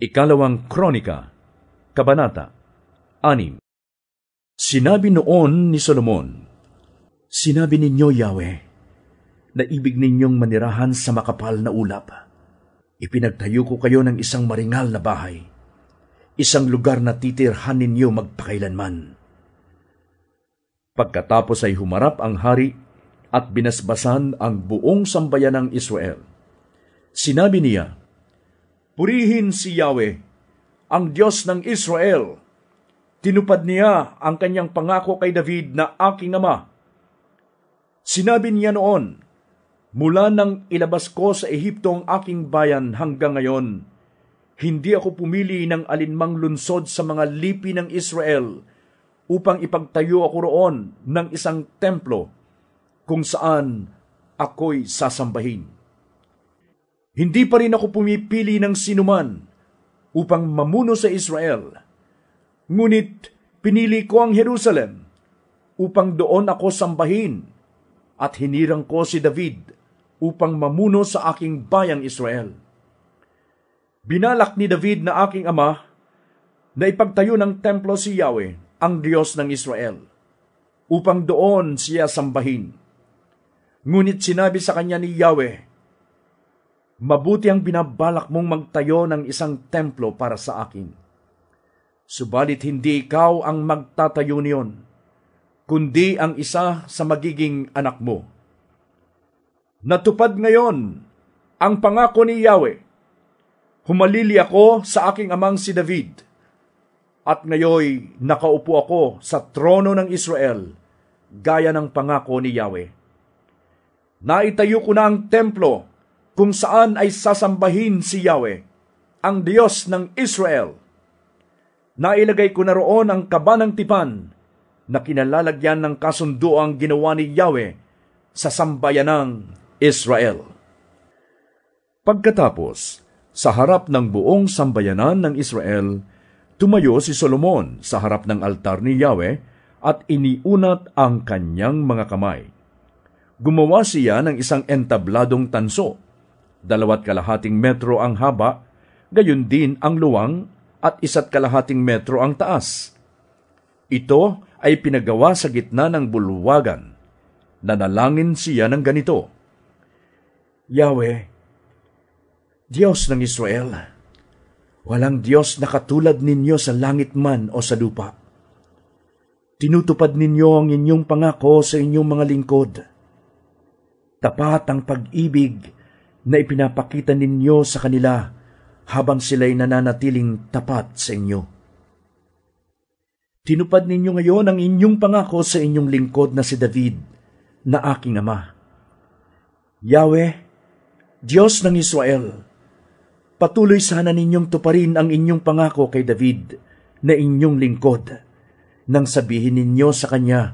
Ikalawang Kronika, Kabanata 6. Sinabi noon ni Solomon, "Sinabi ninyo, Yahweh, na ibig ninyong manirahan sa makapal na ulap. Ipinagtayo ko kayo ng isang maringal na bahay, isang lugar na titirhan ninyo magpakailanman." Pagkatapos ay humarap ang hari at binasbasan ang buong sambayan ng Israel. Sinabi niya, "Purihin si Yahweh, ang Diyos ng Israel. Tinupad niya ang kanyang pangako kay David na aking ama. Sinabi niya noon, mula nang ilabas ko sa Ehipto ang aking bayan hanggang ngayon, hindi ako pumili ng alinmang lunsod sa mga lipi ng Israel upang ipagtayo ako roon ng isang templo kung saan ako'y sasambahin. Hindi pa rin ako pumipili ng sinuman upang mamuno sa Israel. Ngunit pinili ko ang Jerusalem upang doon ako sambahin at hinirang ko si David upang mamuno sa aking bayang Israel. Binalak ni David na aking ama na ipagtayo ng templo si Yahweh, ang Diyos ng Israel, upang doon siya sambahin. Ngunit sinabi sa kanya ni Yahweh, mabuti ang binabalak mong magtayo ng isang templo para sa akin. Subalit hindi ikaw ang magtatayo niyon, kundi ang isa sa magiging anak mo. Natupad ngayon ang pangako ni Yahweh. Humalili ako sa aking amang si David, at ngayoy nakaupo ako sa trono ng Israel, gaya ng pangako ni Yahweh. Naitayo ko na ang templo kung saan ay sasambahin si Yahweh, ang Diyos ng Israel. Nailagay ko na roon ang kaba ng tipan na kinalalagyan ng kasunduang ginawa ni Yahweh sa sambayan ng Israel." Pagkatapos, sa harap ng buong sambayanan ng Israel, tumayo si Solomon sa harap ng altar ni Yahweh at iniunat ang kanyang mga kamay. Gumawa siya ng isang entabladong tanso, 2.5 metro ang haba, gayon din ang luwang at 1.5 metro ang taas. Ito ay pinagawa sa gitna ng bulwagan. Nanalangin siya ng ganito, "Yahweh, Diyos ng Israel, walang Diyos na katulad ninyo sa langit man o sa lupa. Tinutupad ninyo ang inyong pangako sa inyong mga lingkod. Tapat ang pag-ibig na ipinapakita ninyo sa kanila habang sila'y nananatiling tapat sa inyo. Tinupad ninyo ngayon ang inyong pangako sa inyong lingkod na si David, na aking ama. Yahweh, Diyos ng Israel, patuloy sana ninyong tuparin ang inyong pangako kay David, na inyong lingkod, nang sabihin ninyo sa kanya,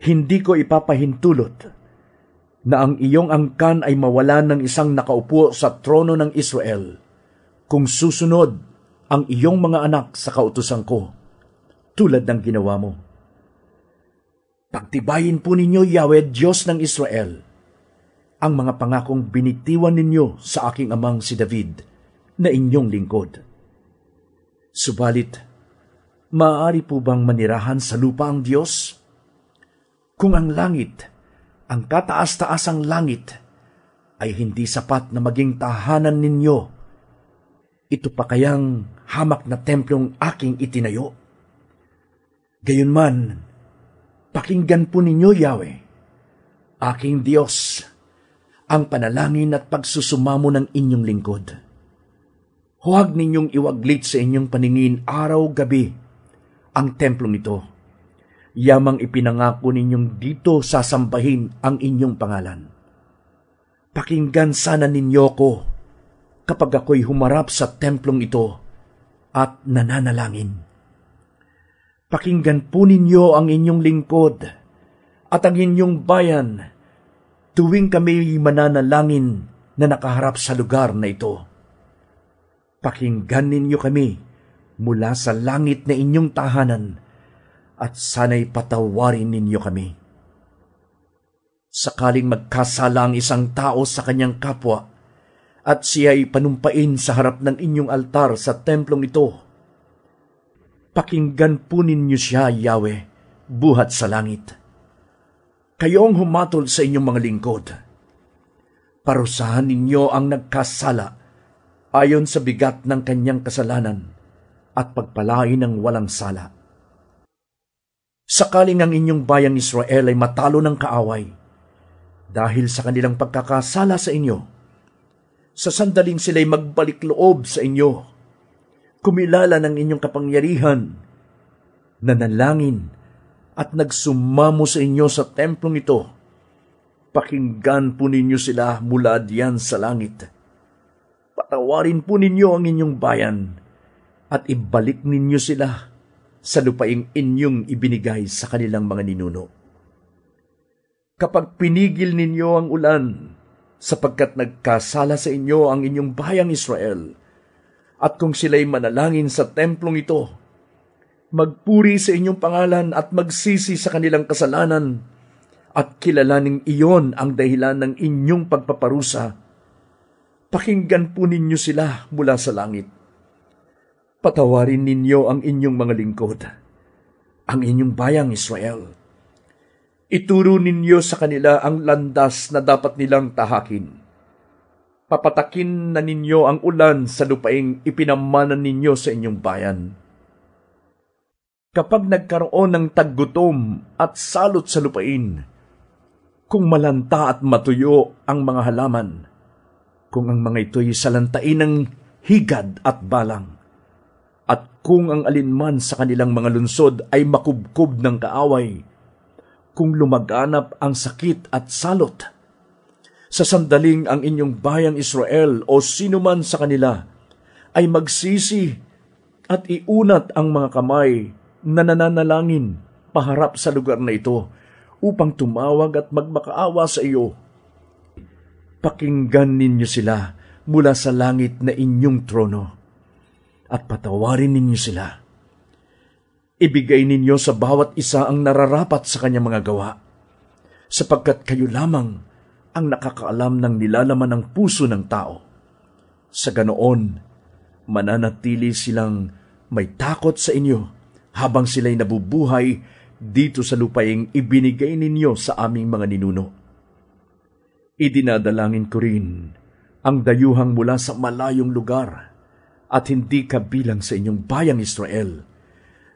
hindi ko ipapahintulot na ang iyong angkan ay mawalan ng isang nakaupo sa trono ng Israel, kung susunod ang iyong mga anak sa kautusan ko, tulad ng ginawa mo. Pagtibayin po ninyo, Yahweh, Diyos ng Israel, ang mga pangakong binitiwan ninyo sa aking amang si David, na inyong lingkod. Subalit, maaari po bang manirahan sa lupa ang Diyos? Kung ang langit, ang kataas-taasang langit, ay hindi sapat na maging tahanan ninyo, ito pa kayang hamak na templong aking itinayo? Gayunman, pakinggan po ninyo, Yahweh, aking Diyos, ang panalangin at pagsusumamo ng inyong lingkod. Huwag ninyong iwaglit sa inyong paningin araw-gabi ang templong ito. Yamang ipinangako ninyong dito sasambahin ang inyong pangalan. Pakinggan sana ninyo ko kapag ako'y humarap sa templong ito at nananalangin. Pakinggan po ninyo ang inyong lingkod at ang inyong bayan tuwing kami mananalangin na nakaharap sa lugar na ito. Pakinggan ninyo kami mula sa langit na inyong tahanan at sana'y patawarin ninyo kami. Sakaling magkasala ang isang tao sa kanyang kapwa at siya'y panumpain sa harap ng inyong altar sa templong ito. Pakinggan po ninyo siya, Yahweh, buhat sa langit. Kayo ang humatol sa inyong mga lingkod. Parusahan ninyo ang nagkasala ayon sa bigat ng kanyang kasalanan at pagpalain ng walang sala. Sakaling ang inyong bayang Israel ay matalo ng kaaway dahil sa kanilang pagkakasala sa inyo, sa sandaling sila'y magbalik loob sa inyo, kumilala ng inyong kapangyarihan, nanalangin at nagsumamo sa inyo sa templong ito, pakinggan po ninyo sila mula diyan sa langit. Patawarin po ninyo ang inyong bayan at ibalik ninyo sila sa lupaing inyong ibinigay sa kanilang mga ninuno. Kapag pinigil ninyo ang ulan, sapagkat nagkasala sa inyo ang inyong bayang Israel, at kung sila'y manalangin sa templong ito, magpuri sa inyong pangalan at magsisi sa kanilang kasalanan, at kilalaning iyon ang dahilan ng inyong pagpaparusa, pakinggan po ninyo sila mula sa langit. Patawarin ninyo ang inyong mga lingkod, ang inyong bayang Israel. Ituro ninyo sa kanila ang landas na dapat nilang tahakin. Papatakin na ninyo ang ulan sa lupaing ipinamanan ninyo sa inyong bayan. Kapag nagkaroon ng taggutom at salot sa lupain, kung malanta at matuyo ang mga halaman, kung ang mga ito'y salantain ng higad at balang, at kung ang alinman sa kanilang mga lunsod ay makubkob ng kaaway, kung lumaganap ang sakit at salot, sa sandaling ang inyong bayang Israel o sinuman sa kanila ay magsisi at iunat ang mga kamay na nananalangin paharap sa lugar na ito upang tumawag at magmakaawa sa iyo. Pakinggan ninyo sila mula sa langit na inyong trono at patawarin ninyo sila. Ibigay ninyo sa bawat isa ang nararapat sa kanyang mga gawa, sapagkat kayo lamang ang nakakaalam ng nilalaman ng puso ng tao. Sa ganoon, mananatili silang may takot sa inyo habang sila'y nabubuhay dito sa lupaing ibinigay ninyo sa aming mga ninuno. Idinadalangin ko rin ang dayuhang mula sa malayong lugar at hindi kabilang sa inyong bayang Israel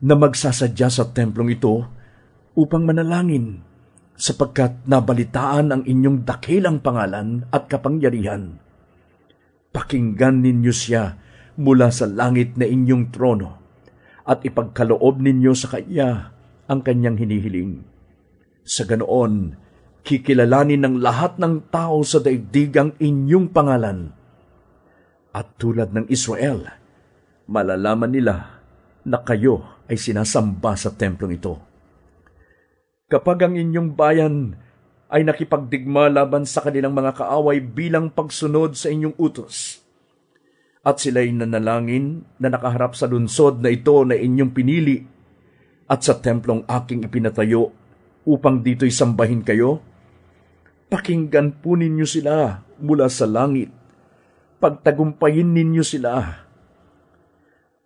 na magsasadya sa templong ito upang manalangin, sapagkat nabalitaan ang inyong dakilang pangalan at kapangyarihan. Pakinggan ninyo siya mula sa langit na inyong trono at ipagkaloob ninyo sa kanya ang kanyang hinihiling. Sa ganoon, kikilalanin ng lahat ng tao sa daigdig ang inyong pangalan. At tulad ng Israel, malalaman nila na kayo ay sinasamba sa templong ito. Kapag ang inyong bayan ay nakipagdigma laban sa kanilang mga kaaway bilang pagsunod sa inyong utos, at sila'y nanalangin na nakaharap sa lunsod na ito na inyong pinili at sa templong aking ipinatayo upang dito'y sambahin kayo, pakinggan po ninyo sila mula sa langit, pagtagumpayin ninyo sila.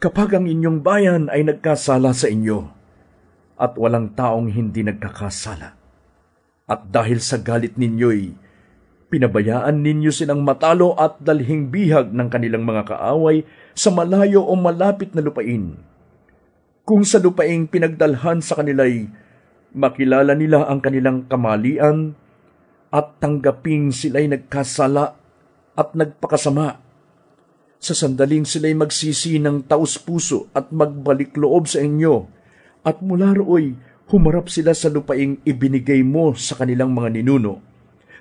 Kapag ang inyong bayan ay nagkasala sa inyo, at walang taong hindi nagkakasala, at dahil sa galit ninyo'y pinabayaan ninyo silang matalo at dalhing bihag ng kanilang mga kaaway sa malayo o malapit na lupain, kung sa lupaing pinagdalhan sa kanila'y makilala nila ang kanilang kamalian at tanggaping sila'y nagkasala at nagpakasama, sa sandaling sila'y magsisi ng taus-puso at magbalik loob sa inyo, at mula rooy humarap sila sa lupaing ibinigay mo sa kanilang mga ninuno,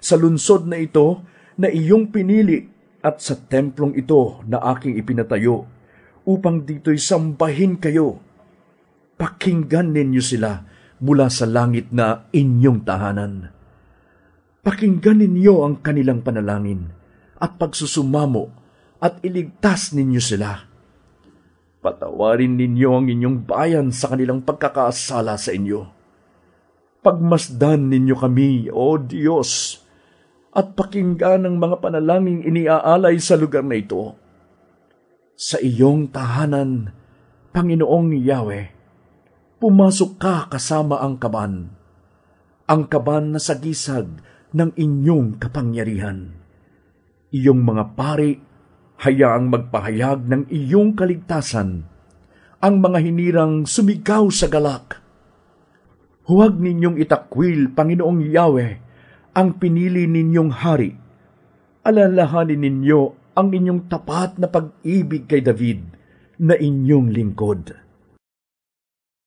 sa lunsod na ito na iyong pinili at sa templong ito na aking ipinatayo, upang dito'y sambahin kayo. Pakinggan ninyo sila mula sa langit na inyong tahanan. Pakinggan ninyo ang kanilang panalangin at pagsusumamo at iligtas ninyo sila. Patawarin ninyo ang inyong bayan sa kanilang pagkakasala sa inyo. Pagmasdan ninyo kami, O Diyos, at pakinggan ang mga panalangin iniaalay sa lugar na ito. Sa iyong tahanan, Panginoong Yahweh, pumasok ka kasama ang kaban na sagisag ng inyong kapangyarihan. Iyong mga pari, hayaang magpahayag ng iyong kaligtasan. Ang mga hinirang sumigaw sa galak. Huwag ninyong itakwil, Panginoong Yahweh, ang pinili ninyong hari. Alalahanin ninyo ang inyong tapat na pag-ibig kay David na inyong lingkod.